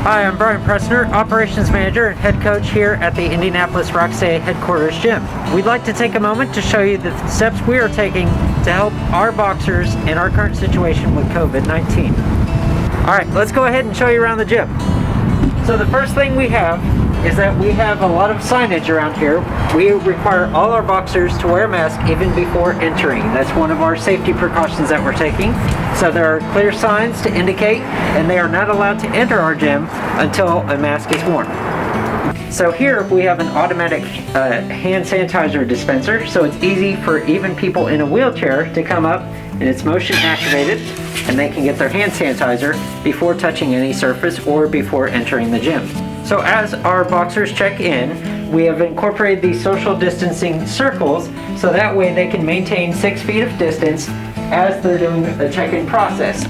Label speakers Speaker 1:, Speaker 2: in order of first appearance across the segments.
Speaker 1: Hi, I'm Brian Pressner, Operations Manager and Head Coach here at the Indianapolis Roxay Headquarters Gym. We'd like to take a moment to show you the steps we are taking to help our boxers in our current situation with COVID-19. Alright, let's go ahead and show you around the gym. So the first thing we have is that we have a lot of signage around here. We require all our boxers to wear a mask even before entering. That's one of our safety precautions that we're taking. So there are clear signs to indicate, and they are not allowed to enter our gym until a mask is worn. So here we have an automatic hand sanitizer dispenser, so it's easy for even people in a wheelchair to come up, and it's motion activated, and they can get their hand sanitizer before touching any surface or before entering the gym. So as our boxers check in, we have incorporated these social distancing circles so that way they can maintain 6 feet of distance as they're doing the check-in process.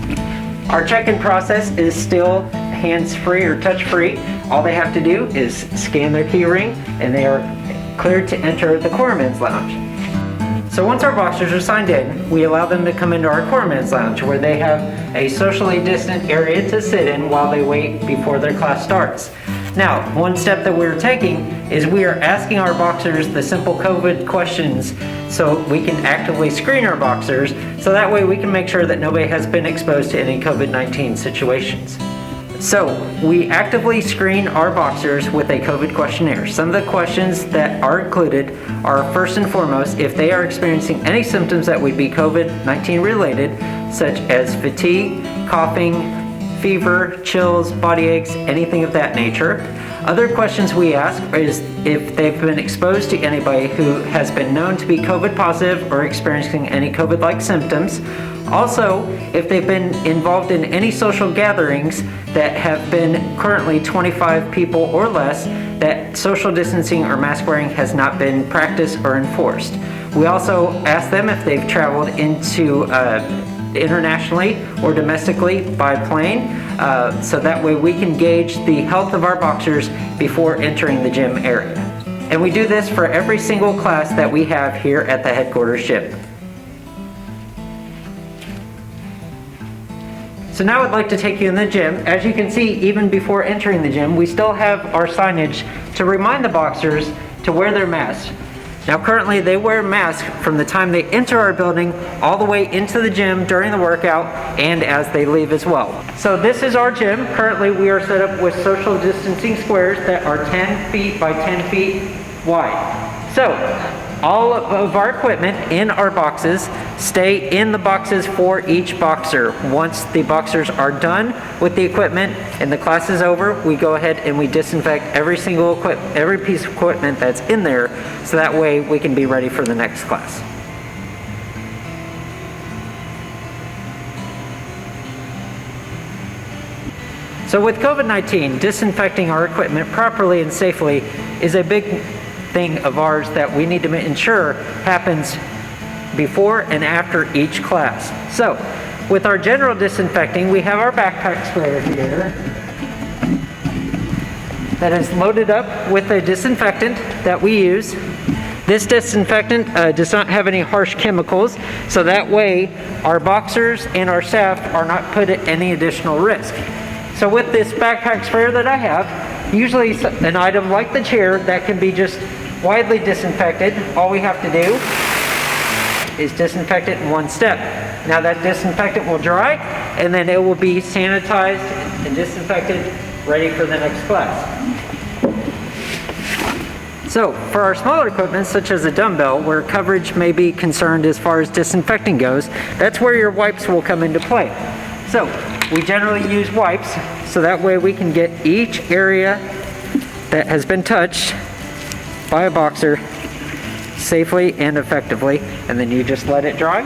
Speaker 1: Our check-in process is still hands-free or touch-free. All they have to do is scan their key ring and they are cleared to enter the Corpsman's Lounge. So once our boxers are signed in, we allow them to come into our Corpsman's Lounge where they have a socially distant area to sit in while they wait before their class starts. Now, one step that we're taking is we are asking our boxers the simple COVID questions so we can actively screen our boxers so that way we can make sure that nobody has been exposed to any COVID-19 situations. So, we actively screen our boxers with a COVID questionnaire. Some of the questions that are included are first and foremost if they are experiencing any symptoms that would be COVID-19 related, such as fatigue, coughing, fever, chills, body aches, anything of that nature. Other questions we ask is if they've been exposed to anybody who has been known to be COVID positive or experiencing any COVID-like symptoms. Also, if they've been involved in any social gatherings that have been currently 25 people or less, that social distancing or mask wearing has not been practiced or enforced. We also ask them if they've traveled into internationally or domestically by plane, so that way we can gauge the health of our boxers before entering the gym area. And we do this for every single class that we have here at the headquarters gym. So now I'd like to take you in the gym. As you can see, even before entering the gym, we still have our signage to remind the boxers to wear their masks. Now currently they wear masks from the time they enter our building all the way into the gym during the workout and as they leave as well. So this is our gym. Currently we are set up with social distancing squares that are 10 feet by 10 feet wide. So all of our equipment in our boxes stay in the boxes for each boxer. Once the boxers are done with the equipment and the class is over, we go ahead and we disinfect every piece of equipment that's in there so that way we can be ready for the next class. So with COVID-19, disinfecting our equipment properly and safely is a big thing of ours that we need to ensure happens before and after each class. So, with our general disinfecting, we have our backpack sprayer here that is loaded up with a disinfectant that we use. This disinfectant does not have any harsh chemicals, so that way our boxers and our staff are not put at any additional risk. So with this backpack sprayer that I have, usually an item like the chair that can be just widely disinfected, all we have to do is disinfect it in one step. Now that disinfectant will dry and then it will be sanitized and disinfected, ready for the next class. So for our smaller equipment such as a dumbbell where coverage may be concerned as far as disinfecting goes, that's where your wipes will come into play. So we generally use wipes so that way we can get each area that has been touched by a boxer safely and effectively, and then you just let it dry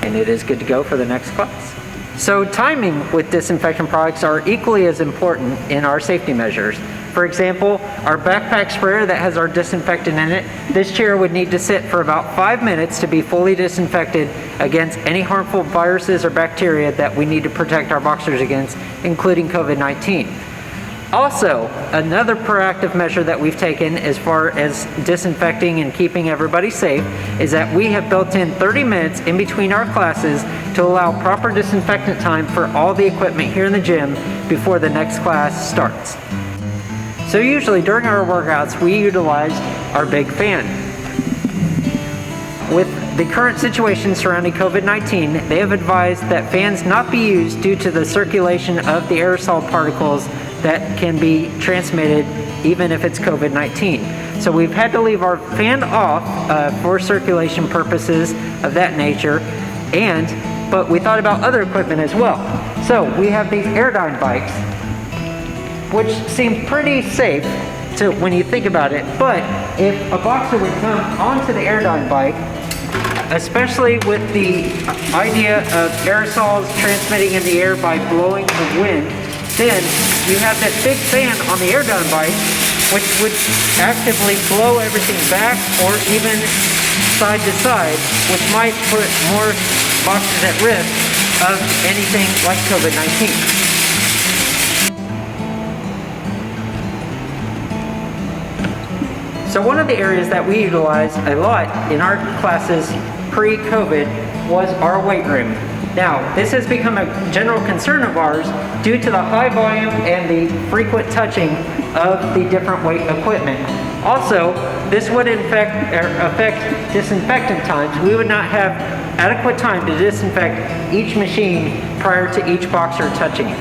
Speaker 1: and it is good to go for the next class. So timing with disinfectant products are equally as important in our safety measures. For example, our backpack sprayer that has our disinfectant in it, this chair would need to sit for about 5 minutes to be fully disinfected against any harmful viruses or bacteria that we need to protect our boxers against, including COVID-19. Also, another proactive measure that we've taken as far as disinfecting and keeping everybody safe is that we have built in 30 minutes in between our classes to allow proper disinfectant time for all the equipment here in the gym before the next class starts. So usually during our workouts, we utilize our big fan. With the current situation surrounding COVID-19, they have advised that fans not be used due to the circulation of the aerosol particles that can be transmitted even if it's COVID-19. So we've had to leave our fan off for circulation purposes of that nature, but we thought about other equipment as well. So we have these Airdyne bikes, which seem pretty safe when you think about it, but if a boxer would come onto the Airdyne bike, especially with the idea of aerosols transmitting in the air by blowing the wind, then you have that big fan on the Airdyne bike, which would actively blow everything back or even side to side, which might put more boxers at risk of anything like COVID-19. So one of the areas that we utilized a lot in our classes pre-COVID was our weight room. Now, this has become a general concern of ours due to the high volume and the frequent touching of the different weight equipment. Also, this would affect disinfectant times. We would not have adequate time to disinfect each machine prior to each boxer touching it.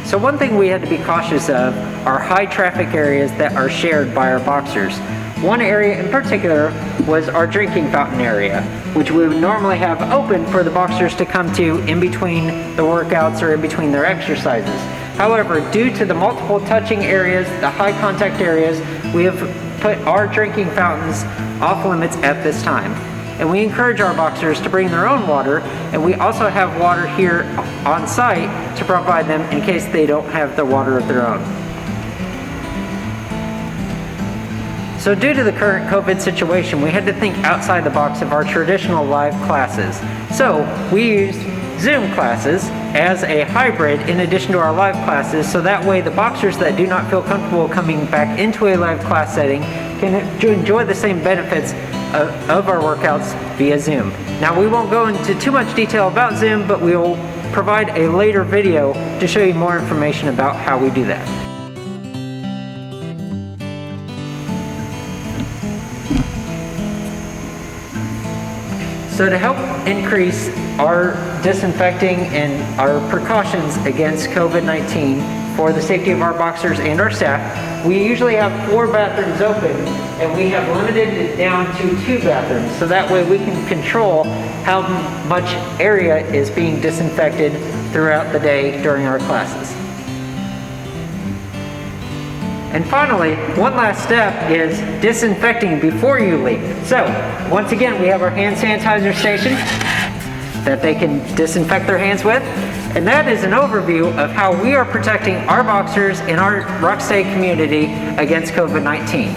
Speaker 1: So one thing we had to be cautious of are high traffic areas that are shared by our boxers. One area in particular was our drinking fountain area, which we would normally have open for the boxers to come to in between the workouts or in between their exercises. However, due to the multiple touching areas, the high contact areas, we have put our drinking fountains off limits at this time. And we encourage our boxers to bring their own water, and we also have water here on site to provide them in case they don't have the water of their own. So due to the current COVID situation, we had to think outside the box of our traditional live classes. So we used Zoom classes as a hybrid in addition to our live classes, so that way the boxers that do not feel comfortable coming back into a live class setting can enjoy the same benefits of our workouts via Zoom. Now, we won't go into too much detail about Zoom, but we will provide a later video to show you more information about how we do that. So to help increase our disinfecting and our precautions against COVID-19 for the safety of our boxers and our staff, we usually have 4 bathrooms open, and we have limited it down to 2 bathrooms. So that way we can control how much area is being disinfected throughout the day during our classes. And finally, one last step is disinfecting before you leave. So, once again, we have our hand sanitizer station that they can disinfect their hands with. And that is an overview of how we are protecting our boxers in our Rock State community against COVID-19.